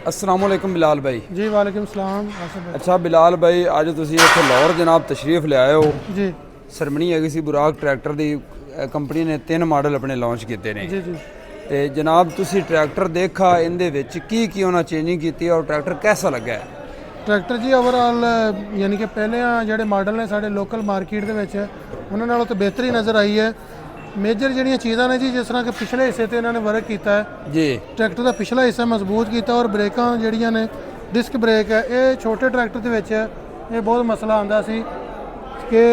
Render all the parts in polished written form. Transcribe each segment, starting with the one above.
अस्सलाम वालेकुम बिलाल भाई। जी वालेकुम सलाम। अच्छा बिलाल भाई, अज तुसी इत्थे लाहौर जनाब तशरीफ ले आए हो। जी सरमनी हैगी सी बुराक ट्रैक्टर दी कंपनी ने 3 मॉडल अपने लॉन्च किए ने। जी जी ते जनाब तुसी ट्रैक्टर देखा, इनदे विच की उन्होंने चेंजिंग की और ट्रैक्टर कैसा लगा है? ट्रैक्टर जी ओवरऑल यानी कि पहले ਜਿਹੜੇ ਮਾਡਲ ਨੇ ਸਾਡੇ ਲੋਕਲ ਮਾਰਕੀਟ ਦੇ ਵਿੱਚ ਉਹਨਾਂ ਨਾਲੋਂ ਤਾਂ ਬਿਹਤਰੀ ਨਜ਼ਰ ਆਈ ਹੈ। ਮੇਜਰ ਜਿਹੜੀਆਂ ਚੀਜ਼ਾਂ ਨੇ ਜੀ, ਜਿਸ ਤਰ੍ਹਾਂ ਕਿ ਪਿਛਲੇ ਹਿੱਸੇ ਤੇ ਇਹਨਾਂ ਨੇ ਵਰਕ ਕੀਤਾ ਹੈ ਜੀ। ਟਰੈਕਟਰ ਦਾ ਪਿਛਲਾ ਹਿੱਸਾ ਮਜ਼ਬੂਤ ਕੀਤਾ ਔਰ ਬ੍ਰੇਕਾਂ ਜਿਹੜੀਆਂ ਨੇ ਡਿਸਕ ਬ੍ਰੇਕ ਹੈ, ਇਹ ਛੋਟੇ ਟਰੈਕਟਰ ਦੇ ਵਿੱਚ ਇਹ ਬਹੁਤ ਮਸਲਾ ਆਉਂਦਾ ਸੀ ਕਿ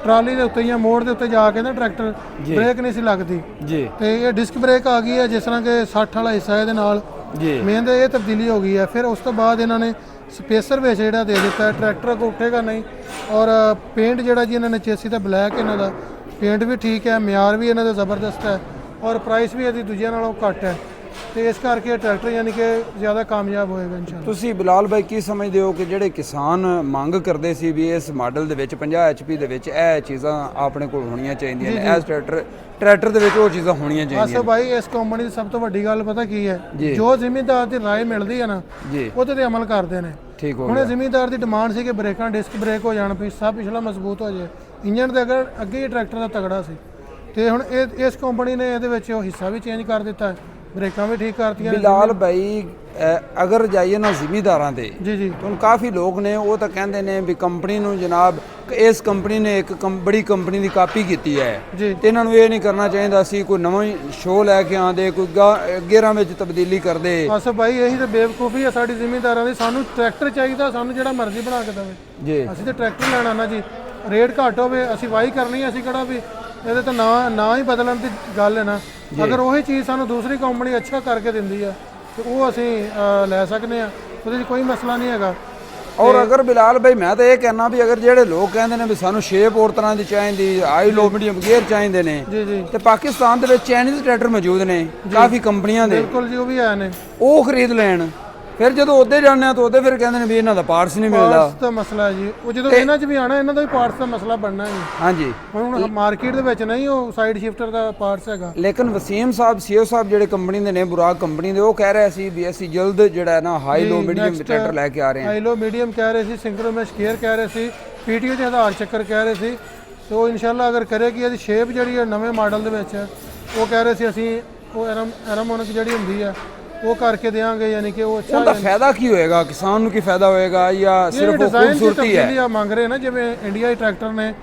ਟਰਾਲੀ ਦੇ ਉੱਤੇ ਜਾਂ ਮੋੜ ਦੇ ਉੱਤੇ ਜਾ ਕੇ ਨਾ ਟਰੈਕਟਰ ਬ੍ਰੇਕ ਨਹੀਂ ਸੀ ਲੱਗਦੀ ਜੀ। ਤੇ ਇਹ ਡਿਸਕ ਬ੍ਰੇਕ ਆ ਗਈ ਹੈ, ਜਿਸ ਤਰ੍ਹਾਂ ਕਿ 60 ਵਾਲਾ ਹਿੱਸਾ ਇਹਦੇ ਨਾਲ ਜੀ ਮੇਨ ਤਾਂ ਇਹ ਤਬਦੀਲੀ ਹੋ ਗਈ ਹੈ। ਫਿਰ ਉਸ ਤੋਂ ਬਾਅਦ ਇਹਨਾਂ ਨੇ ਸਪੇਸਰ ਵਿੱਚ ਜਿਹੜਾ ਦੇ ਦਿੱਤਾ ਹੈ, ਟਰੈਕਟਰ ਕੋ ਉੱਠੇਗਾ ਨਹੀਂ। ਔਰ ਪੇਂਟ ਜਿਹੜਾ ਜੀ ਇਹਨਾਂ ਨੇ ਚੇਸੀ ਦਾ ਬਲੈਕ, ਇਹਨਾਂ ਦਾ ਪੇਂਟ ਵੀ ਠੀਕ ਹੈ, ਮਿਆਰ ਵੀ ਇਹਨਾਂ ਦਾ ਜ਼ਬਰਦਸਤ ਹੈ ਔਰ ਪ੍ਰਾਈਸ ਵੀ ਇਹਦੀ ਦੂਜਿਆਂ ਨਾਲੋਂ ਘੱਟ ਹੈ। ਤੇ ਇਸ ਕਰਕੇ ਟਰੈਕਟਰ ਯਾਨੀ ਕਿ ਜ਼ਿਆਦਾ ਕਾਮਯਾਬ ਹੋਏਗਾ ਇਨਸ਼ਾਅੱਲਾ। ਤੁਸੀਂ ਬਿਲਾਲ ਭਾਈ ਕੀ ਸਮਝਦੇ ਹੋ ਕਿ ਜਿਹੜੇ ਕਿਸਾਨ ਮੰਗ ਕਰਦੇ ਸੀ ਵੀ ਇਸ ਮਾਡਲ ਦੇ ਵਿੱਚ 50 HP ਦੇ ਵਿੱਚ ਇਹ ਚੀਜ਼ਾਂ ਆਪਣੇ ਕੋਲ ਹੋਣੀਆਂ ਚਾਹੀਦੀਆਂ ਨੇ, ਇਸ ਟਰੈਕਟਰ ਦੇ ਵਿੱਚ ਉਹ ਚੀਜ਼ਾਂ ਹੋਣੀਆਂ ਚਾਹੀਦੀਆਂ ਨੇ? ਭਾਈ ਇਸ ਕੰਪਨੀ ਦੀ ਸਭ ਤੋਂ ਵੱਡੀ ਗੱਲ ਪਤਾ ਕੀ ਹੈ, ਜੋ ਜ਼ਿਮੀਂਦਾਰ ਦੀ ਰਾਏ ਮਿਲਦੀ ਹੈ ਨਾ ਉਹਦੇ ਤੇ ਅਮਲ ਕਰਦੇ ਨੇ। ਠੀਕ ਹੋ ਹੁਣ ਜ਼ਿਮੀਂਦਾਰ ਦੀ ਡਿਮਾਂਡ ਸੀ ਕਿ ਬ੍ਰੇਕਾਂ ਡਿਸਕ ਬ੍ਰੇਕ ਹੋ ਜਾਣ, ਪਿੱਛਾ ਪਿਛਲਾ ਮਜ਼ਬੂਤ ਹੋ ਜਾਏ, ਇੰਜਨ ਦੇ ਅਗਰ ਅੱਗੇ ਹੀ ਟਰੈਕਟਰ ਦਾ ਤਗੜਾ ਸੀ। ਤੇ ਹੁਣ ਇਸ ਕੰਪਨੀ ਨੇ ਇਹਦੇ ਵਿੱਚ ਉਹ ਹਿੱਸਾ ਵੀ ਚੇਂਜ ਕਰ ਦਿੱਤਾ ਹੈ, ਬ੍ਰੇਕਾਂ ਵੀ ਠੀਕ ਕਰਤੀਆਂ। ਬਿਲਾਲ ਭਾਈ ਅਗਰ ਜਾਈਏ ਨਾ ਜ਼ਿਮੀਂਦਾਰਾਂ ਤੇ ਜੀ ਜੀ, ਹੁਣ ਕਾਫੀ ਲੋਕ ਨੇ ਉਹ ਤਾਂ ਕਹਿੰਦੇ ਨੇ ਵੀ ਕੰਪਨੀ ਨੂੰ ਜਨਾਬ ਇਸ ਕੰਪਨੀ ਨੇ ਇੱਕ ਬੜੀ ਕੰਪਨੀ ਦੀ ਕਾਪੀ ਕੀਤੀ ਹੈ ਤੇ ਇਹਨਾਂ ਨੂੰ ਇਹ ਨਹੀਂ ਕਰਨਾ ਚਾਹੀਦਾ ਸੀ ਕੋਈ ਨਵਾਂ ਸ਼ੋਅ ਲੈ ਕੇ ਆਂਦੇ, ਕੋਈ ਗੇਅਰਾਂ ਵਿੱਚ ਤਬਦੀਲੀ ਕਰਦੇ। ਬਸ ਭਾਈ ਇਹੀ ਤਾਂ ਬੇਵਕੂਫੀ ਹੈ ਸਾਡੀ ਜ਼ਿਮੀਂਦਾਰਾਂ ਦੀ। ਸਾਨੂੰ ਟਰੈਕਟਰ ਚਾਹੀਦਾ, ਸਾਨੂੰ ਜਿਹੜਾ ਮਰਜ਼ੀ ਬਣਾ ਕੇ ਦੇਵੇ ਜੀ। ਅਸੀਂ ਤਾਂ ਟਰੈਕਟਰ ਲੈਣਾ ਨਾ ਜੀ, ਰੇਟ ਘੱਟ ਹੋਵੇ, ਅਸੀਂ ਵਾਹੀ ਕਰਨੀ ਹੈ, ਅਸੀਂ ਕਿਹੜਾ ਵੀ ਇਹਦੇ ਤਾਂ ਨਾ ਹੀ ਬਦਲਣ ਦੀ ਗੱਲ ਹੈ ਨਾ। ਅਗਰ ਉਹੀ ਚੀਜ਼ ਸਾਨੂੰ ਦੂਸਰੀ ਕੰਪਨੀ ਅੱਛਾ ਕਰਕੇ ਦਿੰਦੀ ਹੈ ਤੇ ਉਹ ਅਸੀਂ ਲੈ ਸਕਦੇ ਹਾਂ, ਉਹਦੇ 'ਚ ਕੋਈ ਮਸਲਾ ਨਹੀਂ ਹੈਗਾ। ਔਰ ਅਗਰ ਬਿਲਾਲ ਭਾਈ ਮੈਂ ਤਾਂ ਇਹ ਕਹਿਣਾ ਵੀ ਅਗਰ ਜਿਹੜੇ ਲੋਕ ਕਹਿੰਦੇ ਨੇ ਵੀ ਸਾਨੂੰ ਸ਼ੇਪ ਹੋਰ ਤਰ੍ਹਾਂ ਦੀ ਚਾਹੀਦੀ, ਹਾਈ ਲੋ ਮੀਡੀਅਮ ਗੇਅਰ ਚਾਹੀਦੇ ਨੇ, ਤੇ ਪਾਕਿਸਤਾਨ ਦੇ ਵਿੱਚ ਚਾਈਨੀਜ਼ ਟਰੈਕਟਰ ਮੌਜੂਦ ਨੇ ਕਾਫੀ ਕੰਪਨੀਆਂ ਦੇ, ਬਿਲਕੁਲ ਜੀ, ਉਹ ਵੀ ਆਏ ਨੇ, ਉਹ ਖਰੀਦ ਲੈਣ। ਫਿਰ ਜਦੋਂ ਉਹਦੇ ਜਾਂਦੇ ਆ ਤਾਂ ਉਹਦੇ ਫਿਰ ਕਹਿੰਦੇ ਨੇ ਵੀ ਇਹਨਾਂ ਦਾ ਪਾਰਟਸ ਨਹੀਂ ਮਿਲਦਾ। ਪਾਰਟਸ ਦਾ ਮਸਲਾ ਹੈ ਜੀ, ਉਹ ਜਦੋਂ ਇਹਨਾਂ 'ਚ ਵੀ ਆਣਾ ਇਹਨਾਂ ਦਾ ਵੀ ਪਾਰਟਸ ਦਾ ਮਸਲਾ ਬਣਨਾ ਹੈ। ਹਾਂਜੀ, ਹੁਣ ਮਾਰਕੀਟ ਦੇ ਵਿੱਚ ਨਹੀਂ ਉਹ ਸਾਈਡ ਸ਼ਿਫਟਰ ਦਾ ਪਾਰਟਸ ਹੈਗਾ। ਲੇਕਿਨ ਵਸੀਮ ਸਾਹਿਬ ਸੀਓ ਸਾਹਿਬ ਜਿਹੜੇ ਕੰਪਨੀ ਦੇ ਨੇ, ਬੁਰਾਕ ਕੰਪਨੀ ਦੇ, ਉਹ ਕਹਿ ਰਹੇ ਸੀ ਵੀ ਅਸੀਂ ਜਲਦ ਜਿਹੜਾ ਹੈ ਨਾ ਹਾਈ ਲੋ ਮੀਡੀਅਮ ਟਰੈਕਟਰ ਲੈ ਕੇ ਆ ਰਹੇ ਹਾਂ। ਹਾਈ ਲੋ ਮੀਡੀਅਮ ਕਹਿ ਰਹੇ ਸੀ, ਸਿੰਕਰੋਮੈਸ਼ ਗੇਅਰ ਕਹਿ ਰਹੇ ਸੀ, PTO ਦੇ ਆਧਾਰ ਚੱਕਰ ਕਹਿ ਰਹੇ ਸੀ। ਤੇ ਉਹ ਇਨਸ਼ਾਅੱਲਾ ਅਗਰ ਕਰੇਗੀ, ਇਹਦੀ ਸ਼ੇਪ ਜਿਹੜੀ ਹੈ ਨਵੇਂ ਮਾਡਲ ਦੇ ਵਿੱਚ ਉਹ ਕਹਿ ਰਹੇ ਸੀ ਅਸੀਂ ਉਹ ਐਰੋਮੋਨਿਕ ਜਿਹੜੀ ਹੁੰਦੀ ਹੈ ਉਹ ਕਰਕੇ ਦੇਵਾਂਗੇ, ਯਾਨੀ ਕਿ ਉਹ ਅੱਛਾ। ਉਹਦਾ ਫਾਇਦਾ ਕੀ ਹੋਏਗਾ, ਕਿਸਾਨ ਨੂੰ ਕੀ ਫਾਇਦਾ ਹੋਏਗਾ ਜਾਂ ਸਿਰਫ ਉਹ ਖੂਬਸੂਰਤੀ ਹੈ? ਤਬਦੀਲੀ ਮੰਗ ਰਹੇ ਨਾ, ਜਿਵੇਂ ਇੰਡੀਆ ਟਰੈਕਟਰ ਨੇ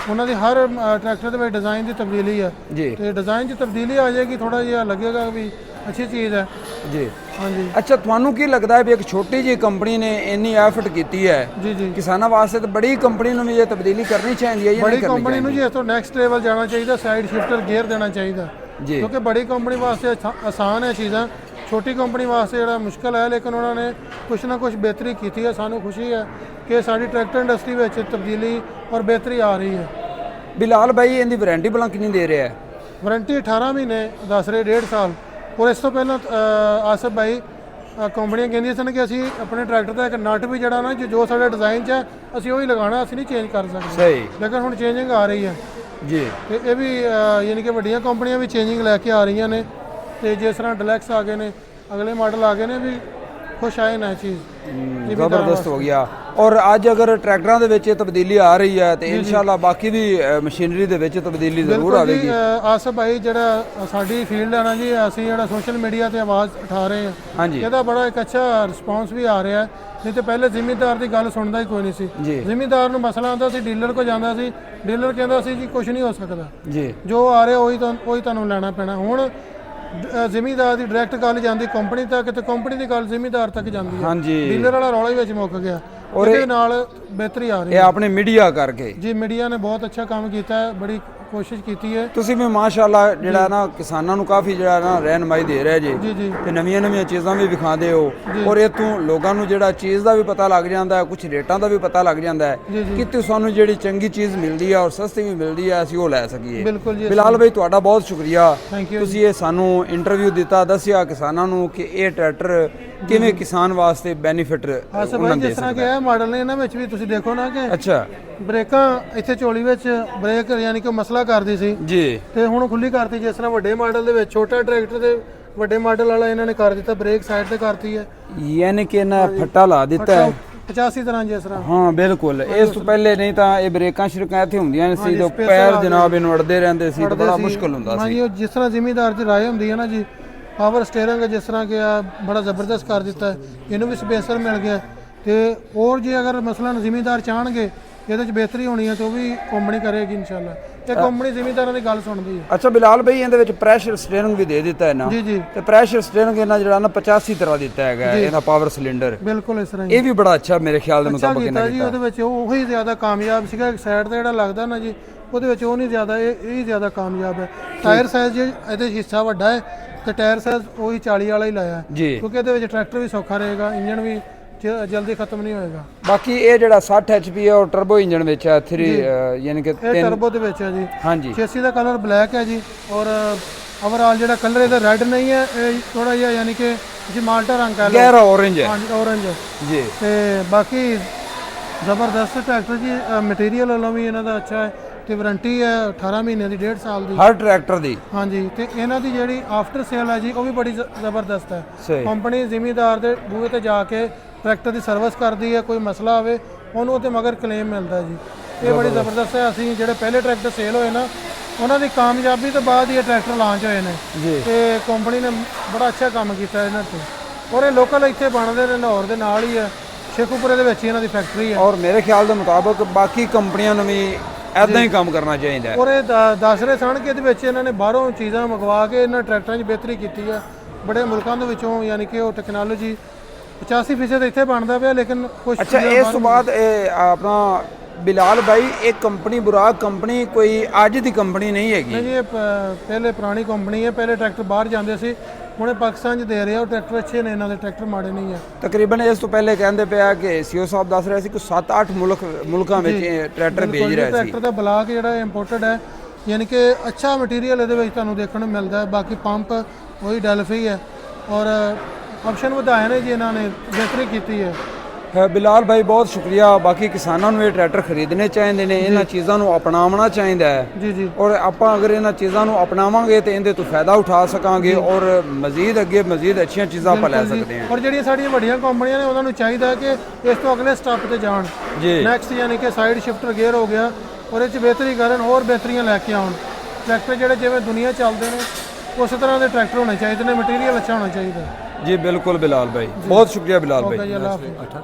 ਉਹਨਾਂ ਦੀ ਹਰ ਟਰੈਕਟਰ ਦੇ ਵਿੱਚ ਡਿਜ਼ਾਈਨ ਦੀ ਤਬਦੀਲੀ ਹੈ ਤੇ ਡਿਜ਼ਾਈਨ 'ਚ ਤਬਦੀਲੀ ਆ ਜਾਏਗੀ, ਥੋੜਾ ਜਿਹਾ ਲੱਗੇਗਾ ਵੀ ਅੱਛੀ ਚੀਜ਼ ਹੈ ਜੀ। ਹਾਂਜੀ, ਅੱਛਾ ਤੁਹਾਨੂੰ ਕੀ ਲੱਗਦਾ ਹੈ ਵੀ ਇੱਕ ਛੋਟੀ ਜਿਹੀ ਕੰਪਨੀ ਨੇ ਇੰਨੀ ਐਫਰਟ ਕੀਤੀ ਹੈ ਜੀ ਜੀ ਕਿਸਾਨਾਂ ਵਾਸਤੇ, ਤਾਂ ਬੜੀ ਕੰਪਨੀ ਨੂੰ ਵੀ ਇਹ ਤਬਦੀਲੀ ਕਰਨੀ ਚਾਹੀਦੀ ਹੈ ਜਾਂ ਬੜੀ ਕੰਪਨੀ ਨੂੰ ਜੀ ਇਸ ਤੋਂ ਨੈਕਸਟ ਲੈਵਲ ਜਾਣਾ ਚਾਹੀਦਾ, ਸਾਈਡ ਸ਼ਿਫਟਰ ਗੇਅਰ ਦੇਣਾ ਚਾਹੀਦਾ ਜੀ, ਕਿਉਂਕਿ ਬੜੀ ਕੰਪਨੀ ਵਾਸਤੇ ਆਸਾਨ ਹੈ ਚੀਜ਼ਾਂ, ਛੋਟੀ ਕੰਪਨੀ ਵਾਸਤੇ ਜਿਹੜਾ ਮੁਸ਼ਕਲ ਹੈ। ਲੇਕਿਨ ਉਹਨਾਂ ਨੇ ਕੁਛ ਨਾ ਕੁਛ ਬਿਹਤਰੀ ਕੀਤੀ ਹੈ, ਸਾਨੂੰ ਖੁਸ਼ੀ ਹੈ ਕਿ ਸਾਡੀ ਟਰੈਕਟਰ ਇੰਡਸਟਰੀ ਵਿੱਚ ਤਬਦੀਲੀ ਔਰ ਬਿਹਤਰੀ ਆ ਰਹੀ ਹੈ। ਬਿਲਾਲ ਭਾਈ ਇਹਦੀ ਵਾਰੰਟੀ ਭਲਾ ਕਿੰਨੀ ਦੇ ਰਿਹਾ ਹੈ? ਵਾਰੰਟੀ 18 ਮਹੀਨੇ ਦੱਸ ਰਹੇ, 1.5 ਸਾਲ। ਔਰ ਇਸ ਤੋਂ ਪਹਿਲਾਂ ਆਸਫ ਭਾਈ ਕੰਪਨੀਆਂ ਕਹਿੰਦੀਆਂ ਸਨ ਕਿ ਅਸੀਂ ਆਪਣੇ ਟਰੈਕਟਰ ਦਾ ਇੱਕ ਨਟ ਵੀ ਜਿਹੜਾ ਨਾ ਜੋ ਸਾਡੇ ਡਿਜ਼ਾਈਨ 'ਚ ਹੈ ਅਸੀਂ ਉਹੀ ਲਗਾਉਣਾ, ਅਸੀਂ ਨਹੀਂ ਚੇਂਜ ਕਰ ਸਕਦੇ। ਸਹੀ। ਲੇਕਿਨ ਹੁਣ ਚੇਂਜਿੰਗ ਆ ਰਹੀ ਹੈ ਜੀ, ਤੇ ਇਹ ਵੀ ਯਾਨੀ ਕਿ ਵੱਡੀਆਂ ਕੰਪਨੀਆਂ ਵੀ ਚੇਂਜਿੰਗ ਲੈ ਕੇ ਆ ਰਹੀਆਂ ਨੇ। ਤੇ ਜਿਸ ਤਰ੍ਹਾਂ ਡਿਲੈਕਸ ਆ ਗਏ ਨੇ, ਅਗਲੇ ਮਾਡਲ ਆ ਗਏ ਨੇ, ਵੀ ਖੁਸ਼ ਆਏ ਨਾ ਚੀਜ਼ ਜ਼ਬਰਦਸਤ ਹੋ ਗਿਆ। ਔਰ ਅੱਜ ਅਗਰ ਟਰੈਕਟਰਾਂ ਦੇ ਵਿੱਚ ਤਬਦੀਲੀ ਆ ਰਹੀ ਹੈ ਤੇ ਇਨਸ਼ਾਅੱਲਾ ਬਾਕੀ ਵੀ ਮਸ਼ੀਨਰੀ ਦੇ ਵਿੱਚ ਤਬਦੀਲੀ ਜ਼ਰੂਰ ਆਵੇਗੀ। ਆਸਫ ਭਾਈ ਜਿਹੜਾ ਸਾਡੀ ਫੀਲਡ ਹੈ ਨਾ ਜੀ, ਅਸੀਂ ਜਿਹੜਾ ਸੋਸ਼ਲ ਮੀਡੀਆ ਤੇ ਆਵਾਜ਼ ਉਠਾ ਰਹੇ ਹਾਂ, ਇਹਦਾ ਬੜਾ ਇੱਕ ਅੱਛਾ ਰਿਸਪੌਂਸ ਵੀ ਆ ਰਿਹਾ। ਨਹੀਂ ਤਾਂ ਪਹਿਲੇ ਜ਼ਿਮੀਂਦਾਰ ਦੀ ਗੱਲ ਸੁਣਦਾ ਹੀ ਕੋਈ ਨਹੀਂ ਸੀ। ਜ਼ਿਮੀਂਦਾਰ ਨੂੰ ਮਸਲਾ ਆਉਂਦਾ ਸੀ, ਡੀਲਰ ਕੋਲ ਜਾਂਦਾ ਸੀ, ਡੀਲਰ ਕਹਿੰਦਾ ਸੀ ਜੀ ਕੁਝ ਨਹੀਂ ਹੋ ਸਕਦਾ ਜੀ, ਜੋ ਆ ਰਿਹਾ ਉਹੀ ਤੁਹਾਨੂੰ ਲੈਣਾ ਪੈਣਾ। ਹੁਣ ਜ਼ਿਮੀਂਦਾਰ ਦੀ ਡਾਇਰੈਕਟ ਗੱਲ ਜਾਂਦੀ ਕੰਪਨੀ ਤੱਕ, ਤੇ ਕੰਪਨੀ ਦੀ ਗੱਲ ਜ਼ਿਮੀਂਦਾਰ ਤੱਕ ਜਾਂਦੀ ਹੈ। ਡੀਲਰ ਵਾਲਾ ਰੌਲਾ ਹੀ ਵਿੱਚ ਮੁੱਕ ਗਿਆ, ਉਹਦੇ ਨਾਲ ਬਿਹਤਰੀ ਆ ਰਹੀ ਹੈ। ਇਹ ਆਪਣੇ ਮੀਡੀਆ ਕਰਕੇ ਜੀ, ਮੀਡੀਆ ਨੇ ਬਹੁਤ ਅੱਛਾ ਕੰਮ ਕੀਤਾ ਹੈ, ਬੜੀ ਕੋਸ਼ਿਸ਼ ਕੀਤੀ ਹੈ। ਤੁਸੀਂ ਵੀ ਮਾਸ਼ਾਅੱਲਾ ਜਿਹੜਾ ਨਾ ਕਿਸਾਨਾਂ ਨੂੰ ਕਾਫੀ ਜਿਹੜਾ ਨਾ ਰਹਿਨਮਾਈ ਦੇ ਰਹੇ ਜੀ ਤੇ ਨਵੀਆਂ ਚੀਜ਼ਾਂ ਵੀ ਵਿਖਾਉਂਦੇ ਹੋ। ਔਰ ਇਥੋਂ ਲੋਕਾਂ ਨੂੰ ਜਿਹੜਾ ਚੀਜ਼ ਦਾ ਵੀ ਪਤਾ ਲੱਗ ਜਾਂਦਾ ਹੈ, ਕੁਝ ਰੇਟਾਂ ਦਾ ਵੀ ਪਤਾ ਲੱਗ ਜਾਂਦਾ ਹੈ ਕਿ ਤੁਹਾਨੂੰ ਜਿਹੜੀ ਚੰਗੀ ਚੀਜ਼ ਮਿਲਦੀ ਹੈ ਔਰ ਸਸਤੀ ਵੀ ਮਿਲਦੀ ਹੈ, ਅਸੀਂ ਉਹ ਲੈ ਸਕੀਏ। ਬਿਲਕੁਲ ਜੀ। ਬਿਲਾਲ ਭਾਈ ਤੁਹਾਡਾ ਬਹੁਤ ਸ਼ੁਕਰੀਆ, ਤੁਸੀਂ ਇਹ ਸਾਨੂੰ ਇੰਟਰਵਿਊ ਦਿੱਤਾ, ਦੱਸਿਆ ਕਿਸਾਨਾਂ ਨੂੰ ਕਿ ਇਹ ਟਰੈਕਟਰ ਕਿਵੇਂ ਕਿਸਾਨ ਵਾਸਤੇ ਬੈਨੀਫਿਟ ਉਹਨਾਂ ਦੇ। ਜਿਸ ਤਰ੍ਹਾਂ ਕਿ ਇਹ ਮਾਡਲ ਨੇ, ਇਹਨਾਂ ਵਿੱਚ ਵੀ ਤੁਸੀਂ ਦੇਖੋ ਨਾ ਕਿ ਅੱਛਾ ਬ੍ਰੇਕਾਂ ਇੱਥੇ ਝੋਲੀ ਵਿੱਚ ਬ੍ਰੇਕ ਯਾਨੀ ਕਿ ਮਸਲਾ ਕਰਦੀ ਸੀ ਜੀ, ਤੇ ਹੁਣ ਖੁੱਲੀ ਕਰਤੀ। ਜਿਸ ਤਰ੍ਹਾਂ ਵੱਡੇ ਮਾਡਲ ਦੇ ਵਿੱਚ ਛੋਟਾ ਟਰੈਕਟਰ ਦੇ ਵੱਡੇ ਮਾਡਲ ਵਾਲਾ ਇਹਨਾਂ ਨੇ ਕਰ ਦਿੱਤਾ, ਬ੍ਰੇਕ ਸਾਈਡ ਤੇ ਕਰਤੀ ਹੈ, ਯਾਨੀ ਕਿ ਇਹਨਾਂ ਫੱਟਾ ਲਾ ਦਿੱਤਾ ਹੈ 85 ਤਰ੍ਹਾਂ ਜਿਸ ਤਰ੍ਹਾਂ। ਹਾਂ ਬਿਲਕੁਲ, ਇਸ ਤੋਂ ਪਹਿਲੇ ਨਹੀਂ ਤਾਂ ਇਹ ਬ੍ਰੇਕਾਂ ਸ਼ਿਰਕਾਂ ਇੱਥੇ ਹੁੰਦੀਆਂ ਨਹੀਂ ਸੀ, ਤੇ ਪੈਰ ਜਨਾਬ ਇਹਨੂੰ ਅੜਦੇ ਰਹਿੰਦੇ ਸੀ ਤੇ ਬੜਾ ਮੁਸ਼ਕਲ ਹੁੰਦਾ ਸੀ। ਹਾਂਜੀ, ਉਹ ਜਿਸ ਤਰ੍ਹਾਂ ਜ਼ਿਮੀਦਾਰ ਦੀ ਰਾਏ ਹੁੰਦੀ ਹੈ ਨਾ ਜੀ, ਪਾਵਰ ਸਟੀਅਰਿੰਗ ਜਿਸ ਤਰ੍ਹਾਂ ਕਿ ਆ ਬੜਾ ਜ਼ਬਰਦਸਤ ਕਰ ਦਿੱਤਾ ਹੈ, ਇਹਨੂੰ ਵੀ ਸਪੇਸਰ ਮਿਲ ਗਿਆ। ਤੇ ਹੋਰ ਜੇ ਅਗਰ ਮਸਲਨ ਜ਼ਿਮੀਦਾਰ ਚਾਹਣਗੇ ਇਹਦੇ ਚ ਬਿਹਤਰੀ ਹੋਣੀ ਹੈ ਤੇ ਉਹ ਵੀ ਕੰਪਨੀ ਕਰੇਗੀ ਇਨਸ਼ਾਅੱਲਾ। ਇਹ ਕੰਪਨੀ ਜ਼ਿਮੀਦਾਰਾਂ ਦੀ ਗੱਲ ਸੁਣਦੀ ਹੈ। ਅੱਛਾ ਬਿਲਾਲ ਭਾਈ, ਇਹਦੇ ਵਿੱਚ ਪ੍ਰੈਸ਼ਰ ਸਟੀਅਰਿੰਗ ਵੀ ਦੇ ਦਿੱਤਾ ਹੈ ਨਾ? ਜੀ ਜੀ। ਤੇ ਪ੍ਰੈਸ਼ਰ ਸਟੀਅਰਿੰਗ ਇਹਨਾਂ ਜਿਹੜਾ ਨਾ 85 ਤਰ੍ਹਾਂ ਦਿੱਤਾ ਹੈਗਾ ਇਹਦਾ ਪਾਵਰ ਸਿਲੰਡਰ, ਬਿਲਕੁਲ ਇਸ ਤਰ੍ਹਾਂ ਇਹ ਵੀ ਬੜਾ ਅੱਛਾ ਮੇਰੇ ਖਿਆਲ ਦੇ ਮੁਤਾਬਕ ਇਹਨਾਂ ਜੀ। ਉਹਦੇ ਵਿੱਚ ਉਹੀ ਜ਼ਿਆਦਾ ਕਾਮਯਾਬ ਸੀਗਾ, ਸਾਈਡ ਤੇ ਜਿਹੜਾ ਲੱਗਦਾ ਨਾ ਜੀ ਉਹਦੇ ਵਿੱਚ ਉਹ ਨਹੀਂ ਜ਼ਿਆਦਾ, ਇਹ ਜ਼ਿਆਦਾ ਕਾਮਯਾਬ ਹੈ। ਟਾਇਰ ਸਾਈਜ਼ ਇਹਦੇ ਹਿੱਸਾ ਵੱਡਾ ਹੈ ਤੇ ਟਾਇਰ ਸਾਈਜ਼ ਉਹੀ 40 ਵਾਲਾ ਹੀ ਲਾਇਆ ਜੀ, ਕਿਉਂਕਿ ਇਹਦੇ ਵਿੱਚ ਟਰੈਕਟਰ ਵੀ ਸੌਖਾ ਰਹੇਗਾ, ਇੰਜਨ ਵੀ ਜਲਦੀ ਖਤਮ ਨਹੀਂ ਹੋਏਗਾ। ਬਾਕੀ ਇਹ ਜਿਹੜਾ 60 HP ਹੈ ਉਹ ਟਰਬੋ ਇੰਜਨ ਵਿੱਚ ਹੈ 3 ਯਾਨੀ ਕਿ ਇਹ ਟਰਬੋ ਦੇ ਵਿੱਚ ਹੈ ਜੀ। ਹਾਂਜੀ, ਚੇਸੀ ਦਾ ਕਲਰ ਬਲੈਕ ਹੈ ਜੀ, ਔਰ ਓਵਰਆਲ ਜਿਹੜਾ ਕਲਰ ਇਹਦਾ ਰੈੱਡ ਨਹੀਂ ਹੈ, ਇਹ ਥੋੜਾ ਜਿਹਾ ਯਾਨੀ ਕਿ ਜੀ ਮਾਲਟਾ ਰੰਗ ਹੈ, ਗਹਿਰਾ orange ਹੈ। ਹਾਂਜੀ orange ਜੀ। ਤੇ ਬਾਕੀ ਜ਼ਬਰਦਸਤ ਟਰੈਕਟਰ ਜੀ, ਮਟੀਰੀਅਲ ਵੱਲੋਂ ਵੀ ਇਹਨਾਂ ਦਾ ਅੱਛਾ ਹੈ ਤੇ ਵਾਰੰਟੀ ਹੈ 18 ਮਹੀਨੇ ਦੀ, 1.5 ਸਾਲ ਦੀ ਹਰ ਟਰੈਕਟਰ ਦੀ। ਹਾਂਜੀ, ਤੇ ਇਹਨਾਂ ਦੀ ਜਿਹੜੀ ਆਫਟਰ ਸੇਲ ਹੈ ਜੀ ਉਹ ਵੀ ਬੜੀ ਜ਼ਬਰਦਸਤ ਹੈ। ਸਹੀ। ਕੰਪਨੀ ਜ਼ਿਮੀਦਾਰ ਦੇ ਬੂਹੇ ਤੇ ਜਾ ਕੇ ਟਰੈਕਟਰ ਦੀ ਸਰਵਿਸ ਕਰਦੀ ਹੈ, ਕੋਈ ਮਸਲਾ ਹੋਵੇ ਉਹਨੂੰ ਉਹਦੇ ਮਗਰ ਕਲੇਮ ਮਿਲਦਾ ਜੀ, ਇਹ ਬੜੀ ਜ਼ਬਰਦਸਤ ਹੈ। ਅਸੀਂ ਜਿਹੜੇ ਪਹਿਲੇ ਟਰੈਕਟਰ ਸੇਲ ਹੋਏ ਨਾ ਉਹਨਾਂ ਦੀ ਕਾਮਯਾਬੀ ਤੋਂ ਬਾਅਦ ਹੀ ਇਹ ਟਰੈਕਟਰ ਲਾਂਚ ਹੋਏ ਨੇ ਜੀ, ਤੇ ਕੰਪਨੀ ਨੇ ਬੜਾ ਅੱਛਾ ਕੰਮ ਕੀਤਾ ਇਹਨਾਂ ਤੇ, ਔਰ ਇਹ ਲੋਕਲ ਇੱਥੇ ਬਣਦੇ ਨੇ, ਲਾਹੌਰ ਦੇ ਨਾਲ ਹੀ ਹੈ, ਸ਼ੇਖੂਪੁਰੇ ਦੇ ਵਿੱਚ ਹੀ ਇਹਨਾਂ ਦੀ ਫੈਕਟਰੀ ਹੈ। ਔਰ ਮੇਰੇ ਖਿਆਲ ਦੇ ਮੁਤਾਬਕ ਬਾਕੀ ਕੰਪਨੀਆਂ ਨੂੰ ਵੀ ਐਦਾਂ ਹੀ ਕੰਮ ਕਰਨਾ ਚਾਹੀਦਾ ਹੈ। ਔਰ ਇਹ ਦੱਸ ਰਹੇ ਸਨ ਕਿ ਇਹਦੇ ਵਿੱਚ ਇਹਨਾਂ ਨੇ ਬਾਹਰੋਂ ਚੀਜ਼ਾਂ ਮੰਗਵਾ ਕੇ ਇਹਨਾਂ ਟਰੈਕਟਰਾਂ 'ਚ ਬਿਹਤਰੀ ਕੀਤੀ ਹੈ ਬੜੇ ਮੁਲਕਾਂ ਦੇ ਵਿੱਚੋਂ, ਯਾਨੀ ਕਿ ਉਹ ਟੈਕਨੋਲੋਜੀ 85% ਇੱਥੇ ਬਣਦਾ ਪਿਆ, ਲੇਕਿਨ ਕੁਝ ਅੱਛਾ, ਇਸ ਤੋਂ ਬਾਅਦ ਇਹ ਆਪਣਾ ਬਿਲਾਲ ਭਾਈ, ਇਹ ਕੰਪਨੀ ਬੁਰਾਕ ਕੰਪਨੀ ਕੋਈ ਅੱਜ ਦੀ ਕੰਪਨੀ ਨਹੀਂ ਹੈਗੀ। ਨਹੀਂ, ਇਹ ਪਹਿਲੇ ਪੁਰਾਣੀ ਕੰਪਨੀ ਹੈ, ਪਹਿਲੇ ਟਰੈਕਟਰ ਬਾਹਰ ਜਾਂਦੇ ਸੀ, ਹੁਣ ਇਹ ਪਾਕਿਸਤਾਨ 'ਚ ਦੇ ਰਹੇ ਆ, ਉਹ ਟਰੈਕਟਰ ਅੱਛੇ ਨੇ, ਇਹਨਾਂ ਦੇ ਟਰੈਕਟਰ ਮਾੜੇ ਨਹੀਂ ਹੈ। ਤਕਰੀਬਨ ਇਸ ਤੋਂ ਪਹਿਲੇ ਕਹਿੰਦੇ ਪਿਆ ਕਿ ਸੀਓ ਸਾਹਿਬ ਦੱਸ ਰਹੇ ਸੀ ਕਿ 7-8 ਮੁਲਕਾਂ ਵਿੱਚ ਇਹ ਟਰੈਕਟਰ ਭੇਜ ਰਿਹਾ ਸੀ। ਟਰੈਕਟਰ ਦਾ ਬਲਾਕ ਜਿਹੜਾ ਇੰਪੋਰਟਡ ਹੈ, ਯਾਨੀ ਕਿ ਅੱਛਾ ਮਟੀਰੀਅਲ ਇਹਦੇ ਵਿੱਚ ਤੁਹਾਨੂੰ ਦੇਖਣ ਨੂੰ ਮਿਲਦਾ ਹੈ। ਬਾਕੀ ਪੰਪ ਉਹੀ ਡੈਲਫੀ ਹੈ, ਔਰ ਆਪਸ਼ਨ ਵਧਾਏ ਨੇ ਜੀ, ਇਹਨਾਂ ਨੇ ਬਿਹਤਰੀ ਕੀਤੀ ਹੈ। ਬਿਲਾਲ ਭਾਈ ਬਹੁਤ ਸ਼ੁਕਰੀਆ। ਬਾਕੀ ਕਿਸਾਨਾਂ ਨੂੰ ਇਹ ਟਰੈਕਟਰ ਖਰੀਦਣੇ ਚਾਹੀਦੇ ਨੇ, ਇਹਨਾਂ ਚੀਜ਼ਾਂ ਨੂੰ ਅਪਣਾਉਣਾ ਚਾਹੀਦਾ ਹੈ ਜੀ ਜੀ। ਔਰ ਆਪਾਂ ਅਗਰ ਇਹਨਾਂ ਚੀਜ਼ਾਂ ਨੂੰ ਅਪਣਾਵਾਂਗੇ ਤੇ ਇਹਦੇ ਤੋਂ ਫਾਇਦਾ ਉਠਾ ਸਕਾਂਗੇ ਔਰ ਮਜ਼ੀਦ ਅੱਗੇ ਮਜ਼ੀਦ ਅੱਛੀਆਂ ਚੀਜ਼ਾਂ ਆਪਾਂ ਲੈ ਸਕਦੇ ਹਾਂ। ਔਰ ਜਿਹੜੀਆਂ ਸਾਡੀਆਂ ਵੱਡੀਆਂ ਕੰਪਨੀਆਂ ਨੇ ਉਹਨਾਂ ਨੂੰ ਚਾਹੀਦਾ ਹੈ ਕਿ ਇਸ ਤੋਂ ਅਗਲੇ ਸਟੈਪ ਤੇ ਜਾਣ ਜੀ। ਨੈਕਸਟ, ਯਾਨੀ ਕਿ ਸਾਈਡ ਸ਼ਿਫਟਰ ਗੇਅਰ ਹੋ ਗਿਆ, ਔਰ ਇਹ 'ਚ ਬਿਹਤਰੀ ਕਰਨ, ਹੋਰ ਬਿਹਤਰੀਆਂ ਲੈ ਕੇ ਆਉਣ। ਟਰੈਕਟਰ ਜਿਹੜੇ ਜਿਵੇਂ ਦੁਨੀਆ ਚੱਲਦੇ ਨੇ ਉਸੇ ਤਰ੍ਹਾਂ ਦੇ ਟਰੈਕਟਰ ਹੋਣੇ ਚਾਹੀਦੇ ਨੇ, ਮਟੀਰੀਅਲ ਅੱਛਾ ਹੋਣਾ ਚਾਹੀਦਾ। ਜੀ ਬਿਲਕੁਲ ਬਿਲਾਲ ਭਾਈ, ਬਹੁਤ ਸ਼ੁਕਰੀਆ ਬਿਲਾਲ ਭਾਈ। ਅੱਲਾਹ ਹਾਫਿਜ਼।